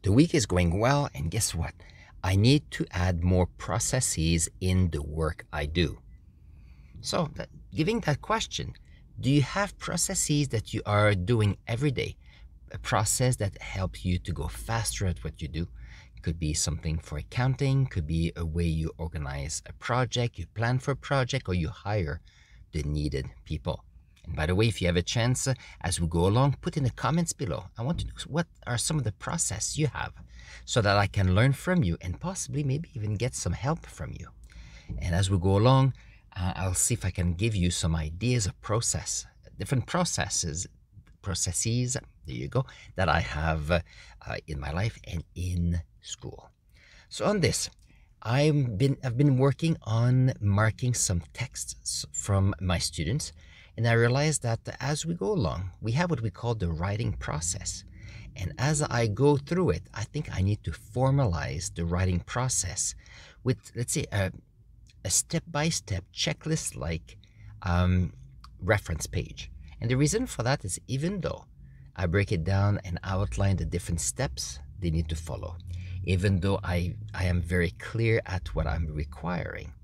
The week is going well, and guess what? I need to add more processes in the work I do. So, giving that question, do you have processes that you are doing every day? A process that helps you to go faster at what you do? Could be something for accounting, could be a way you organize a project, you plan for a project, or you hire the needed people. And by the way, if you have a chance, as we go along, put in the comments below. I want to know what are some of the process you have so that I can learn from you and possibly maybe even get some help from you. And as we go along, I'll see if I can give you some ideas of different processes, there you go, that I have in my life and in school. So on this, I've been working on marking some texts from my students, and I realized that as we go along, we have what we call the writing process. And as I go through it, I think I need to formalize the writing process with, let's say, a step-by-step checklist-like reference page. And the reason for that is even though I break it down and outline the different steps they need to follow, even though I am very clear at what I'm requiring,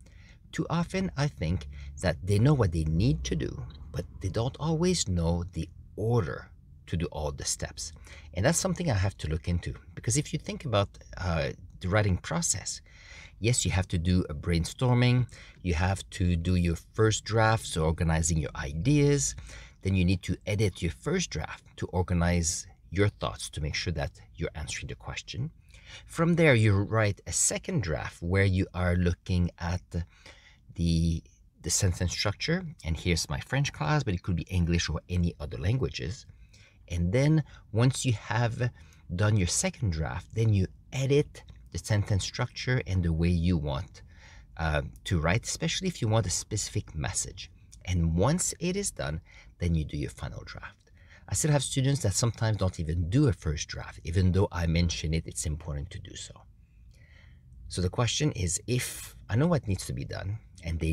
too often I think that they know what they need to do, but they don't always know the order to do all the steps. And that's something I have to look into, because if you think about the writing process, yes, you have to do a brainstorming, you have to do your first draft, so organizing your ideas, then you need to edit your first draft to organize your thoughts to make sure that you're answering the question. From there, you write a second draft where you are looking at the sentence structure. And here's my French class, but it could be English or any other languages. And then once you have done your second draft, then you edit the sentence structure and the way you want to write, especially if you want a specific message. And once it is done, then you do your final draft. I still have students that sometimes don't even do a first draft, even though I mention it, it's important to do so. So the question is, if I know what needs to be done and they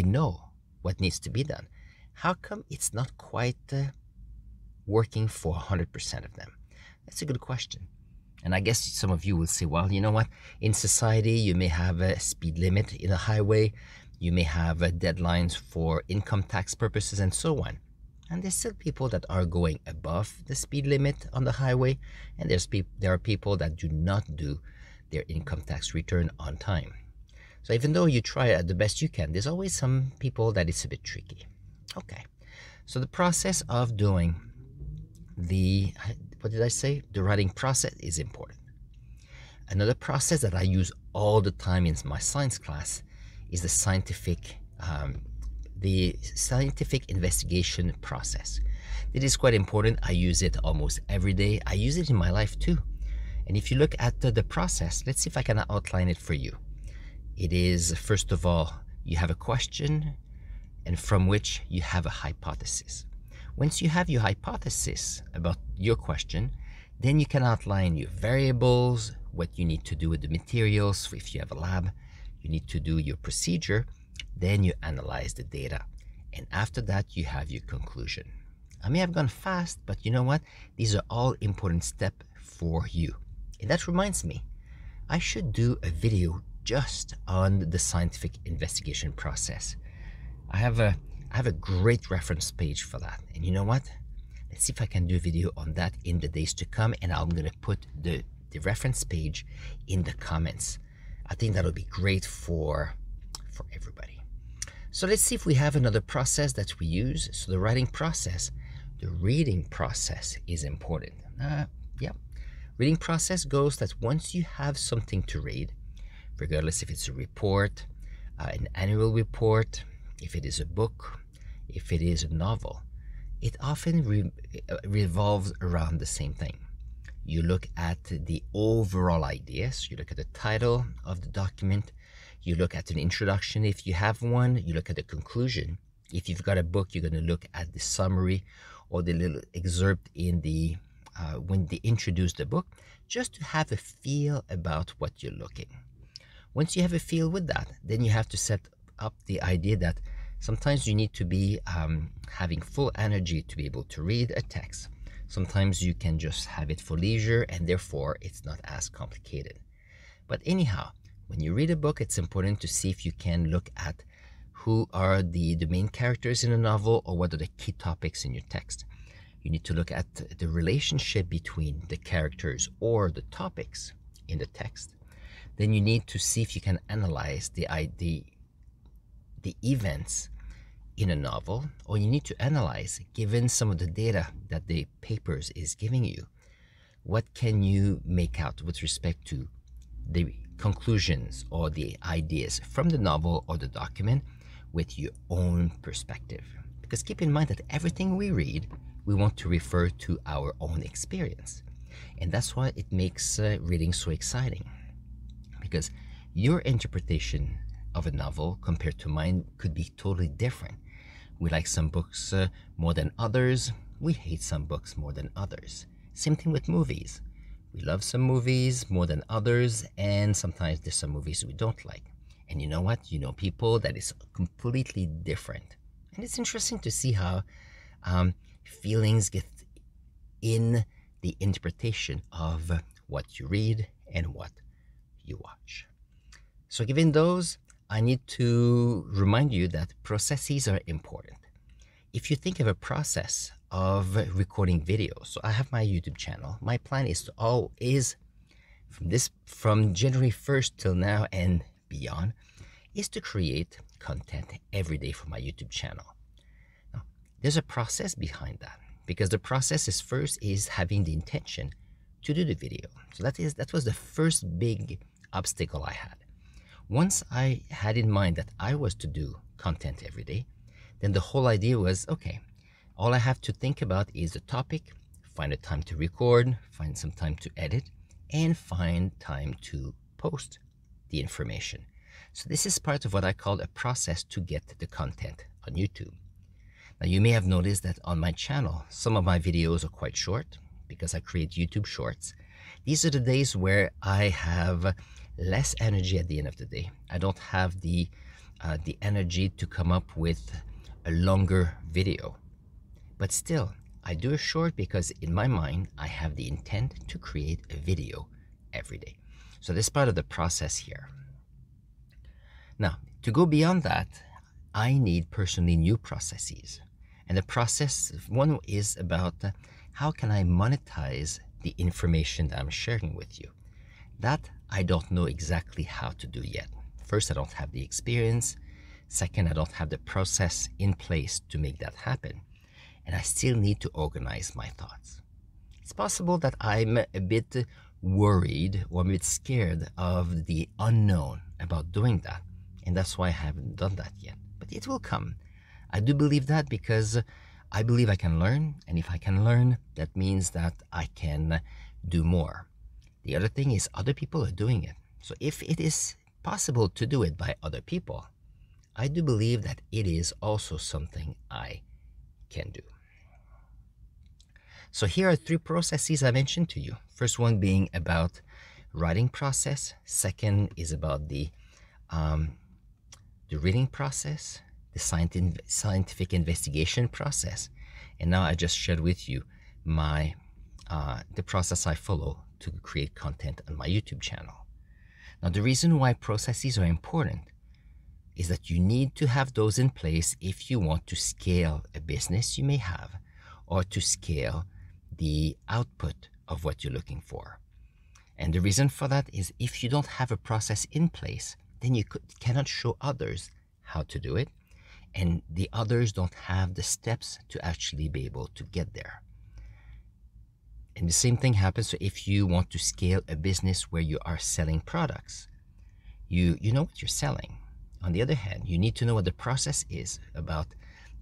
know what needs to be done, how come it's not quite working for 100% of them? That's a good question. And I guess some of you will say, well, you know what? In society, you may have a speed limit in a highway. You may have deadlines for income tax purposes and so on. And there's still people that are going above the speed limit on the highway. And there are people that do not do their income tax return on time. So even though you try the best you can, there's always some people that it's a bit tricky. Okay. So the process of doing the writing process is important. Another process that I use all the time in my science class is the scientific investigation process. It is quite important. I use it almost every day. I use it in my life too. And if you look at the process, let's see if I can outline it for you. It is, first of all, you have a question, and from which you have a hypothesis. Once you have your hypothesis about your question, then you can outline your variables, what you need to do with the materials. If you have a lab, you need to do your procedure. Then you analyze the data. And after that, you have your conclusion. I may have gone fast, but you know what? These are all important steps for you. And that reminds me, I should do a video just on the scientific investigation process. I have a great reference page for that. And you know what? Let's see if I can do a video on that in the days to come. And I'm going to put the reference page in the comments. I think that'll be great for everybody. So let's see if we have another process that we use. So the writing process, the reading process is important. Reading process goes that once you have something to read, regardless if it's a report, an annual report, if it is a book, if it is a novel, it often revolves around the same thing. You look at the overall ideas, you look at the title of the document, you look at an introduction if you have one, you look at the conclusion. If you've got a book, you're going to look at the summary or the little excerpt in the when they introduce the book, just to have a feel about what you're looking. Once you have a feel with that, then you have to set up the idea that sometimes you need to be having full energy to be able to read a text. Sometimes you can just have it for leisure, and therefore it's not as complicated. But anyhow, when you read a book, it's important to see if you can look at who are the main characters in a novel, or what are the key topics in your text. You need to look at the relationship between the characters or the topics in the text. Then you need to see if you can analyze the events in a novel, or you need to analyze, given some of the data that the papers is giving you, what can you make out with respect to the conclusions or the ideas from the novel or the document with your own perspective. Because keep in mind that everything we read, we want to refer to our own experience. And that's why it makes reading so exciting. Because your interpretation of a novel compared to mine could be totally different. We like some books more than others. We hate some books more than others. Same thing with movies. We love some movies more than others, and sometimes there's some movies we don't like. And you know what? You know people that is completely different. And it's interesting to see how feelings get in the interpretation of what you read and what you watch. So given those, I need to remind you that processes are important. If you think of a process of recording videos, so I have my YouTube channel. My plan is to always, from January 1st till now and beyond, is to create content every day for my YouTube channel. Now, there's a process behind that, because the process is having the intention to do the video. So that was the first big obstacle I had. Once I had in mind that I was to do content every day, then the whole idea was, okay, all I have to think about is the topic, find a time to record, find some time to edit, and find time to post the information. So this is part of what I call a process to get the content on YouTube. Now you may have noticed that on my channel, some of my videos are quite short because I create YouTube shorts. These are the days where I have less energy at the end of the day. I don't have the energy to come up with a longer video. But still, I do a short because in my mind, I have the intent to create a video every day. So this is part of the process here. Now, to go beyond that, I need personally new processes. And the process, one is about how can I monetize the information that I'm sharing with you. That I don't know exactly how to do yet. First, I don't have the experience. Second, I don't have the process in place to make that happen. And I still need to organize my thoughts. It's possible that I'm a bit worried or a bit scared of the unknown about doing that. And that's why I haven't done that yet. But it will come. I do believe that because I believe I can learn. And if I can learn, that means that I can do more. The other thing is other people are doing it. So if it is possible to do it by other people, I do believe that it is also something I can do. So here are 3 processes I mentioned to you. First one being about writing process. Second is about the reading process, the scientific investigation process. And now I just shared with you my the process I follow to create content on my YouTube channel. Now the reason why processes are important is that you need to have those in place if you want to scale a business you may have, or to scale the output of what you're looking for. And the reason for that is if you don't have a process in place, then you cannot show others how to do it, and the others don't have the steps to actually be able to get there. And the same thing happens so if you want to scale a business where you are selling products. You know what you're selling. On the other hand, you need to know what the process is about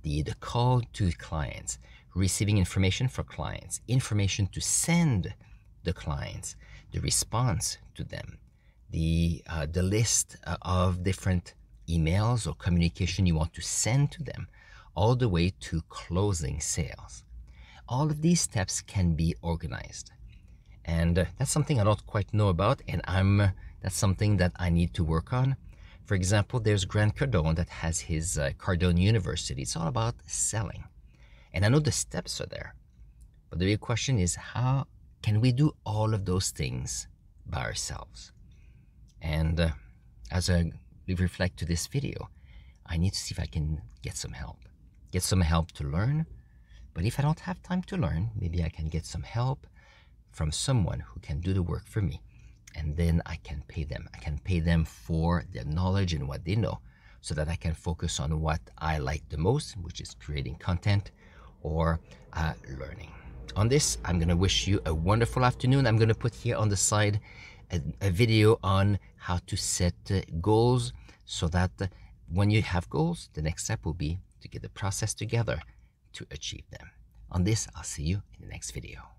the call to clients, receiving information for clients, information to send the clients, the response to them, the list of different emails or communication you want to send to them, all the way to closing sales. All of these steps can be organized. And that's something I don't quite know about, and that's something that I need to work on. For example, there's Grant Cardone that has his Cardone University. It's all about selling. And I know the steps are there. But the real question is, how can we do all of those things by ourselves? And as I reflect to this video, I need to see if I can get some help. Get some help to learn. But if I don't have time to learn, maybe I can get some help from someone who can do the work for me. And then I can pay them. I can pay them for their knowledge and what they know, so that I can focus on what I like the most, which is creating content or learning. On this, I'm going to wish you a wonderful afternoon. I'm going to put here on the side a video on how to set goals, so that when you have goals, the next step will be to get the process together to achieve them. On this, I'll see you in the next video.